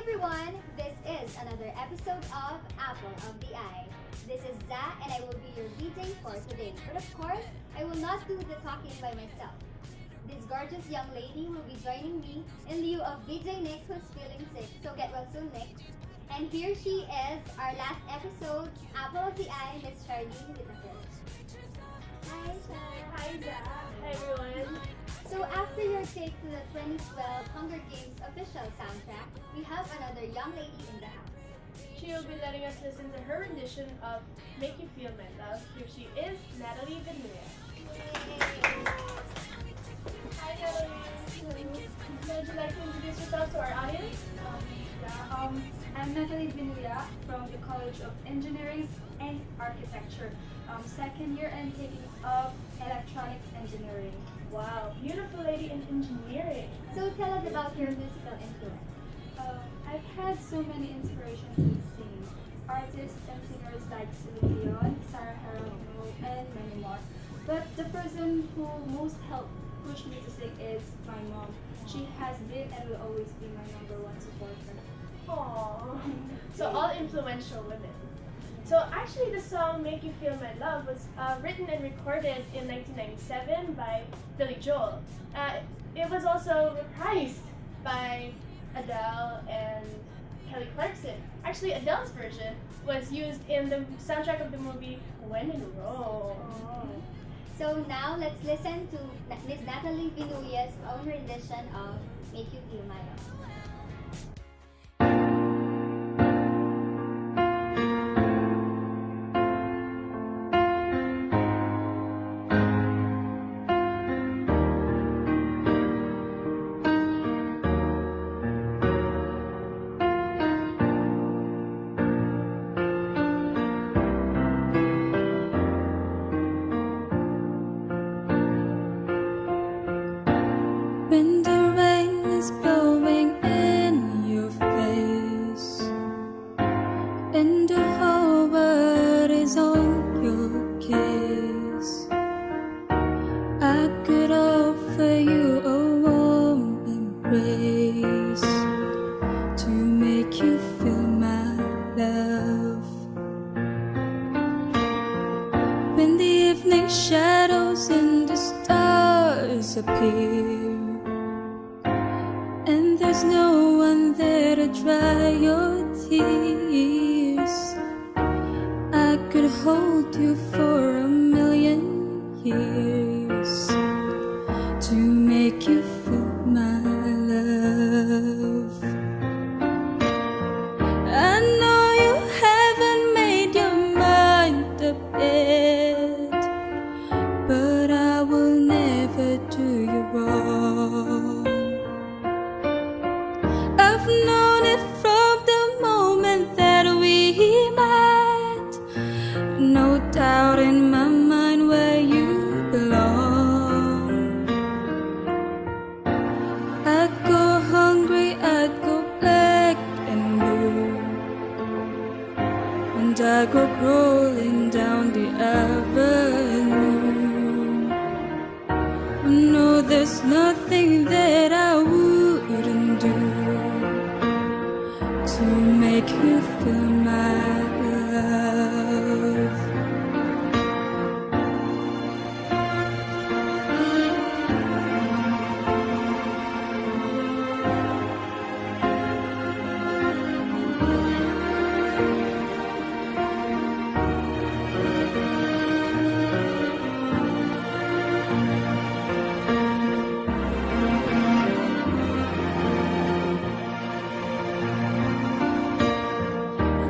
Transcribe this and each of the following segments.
everyone! This is another episode of Apple of the Eye. This is Za and I will be your DJ for today. But of course, I will not do the talking by myself. This gorgeous young lady will be joining me in lieu of DJ Nick who's feeling sick. So get well soon, Nick. And here she is, our last episode, Apple of the Eye, Miss Charlene with the film. Hi, Char. Hi, Zach. Hi, everyone. So after your take to the 2012 Hunger Games official soundtrack, we have another young lady in the house. She will be letting us listen to her rendition of Make You Feel My Love. Here she is, Natalie Vinuya. Hi, Natalie. Would you like to introduce yourself to our audience? I'm Natalie Vinuya from the College of Engineering and Architecture, second year and taking up Electronics Engineering. Wow, beautiful lady in engineering. So tell us about your musical influence. I've had so many inspirations in singing. Artists and singers like Celine Dion, Sarah Geronimo, and many more. But the person who most helped push me to sing is my mom. She has been and will always be my number one supporter. Aww. So all influential women. So actually the song Make You Feel My Love was written and recorded in 1997 by Billy Joel. It was also reprised by Adele and Kelly Clarkson. Actually Adele's version was used in the soundtrack of the movie When in Rome. Oh. So now let's listen to Miss Natalie Vinuya's own rendition of Make You Feel My Love. When the rain is blowing in your face and the whole world is on your case, I could offer you a warm embrace to make you feel my love. When the evening shadows and the stars appear and there's no one there to dry your tears, I could hold you for a million years to make you feel my love. I know you haven't made your mind up yet, but I will never do you wrong. I've known it from the moment that we met. No doubt in my mind where you belong. I'd go hungry, I'd go black and blue, and I'd go crawling down the avenue. No, there's nothing that I wouldn't do to make you feel my love.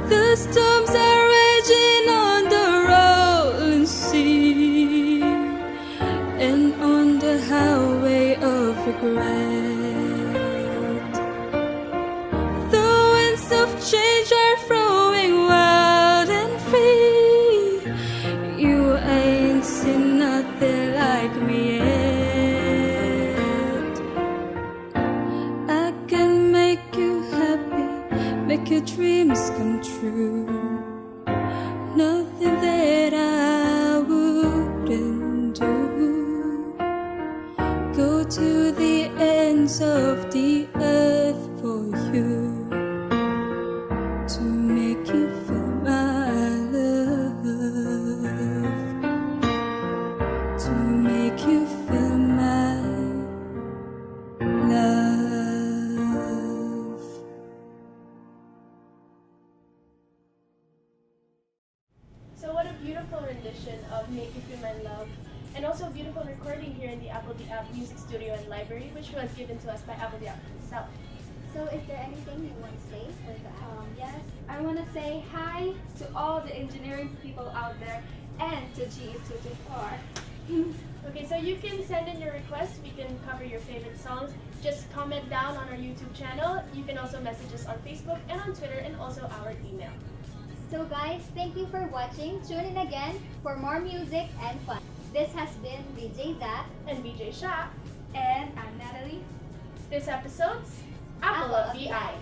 The storms are raging on the rolling sea and on the highway of regret. The winds of change are flowing wild and free. You ain't seen nothing like me yet. I can make you happy, make your dreams come true. Nothing that I wouldn't do. Go to the ends of the earth for you. recording here in the Apple the App Music Studio and Library, which was given to us by Apple the App himself. So is there anything you want to say for the app? Yes, I want to say hi to all the engineering people out there and to GE224. Okay, so you can send in your request. We can cover your favorite songs. Just comment down on our YouTube channel. You can also message us on Facebook and on Twitter, and also our email. So guys, thank you for watching. Tune in again for more music and fun. This has been VJ Zach And BJ Shah. And I'm Natalie. This episode's Apple of the Eye.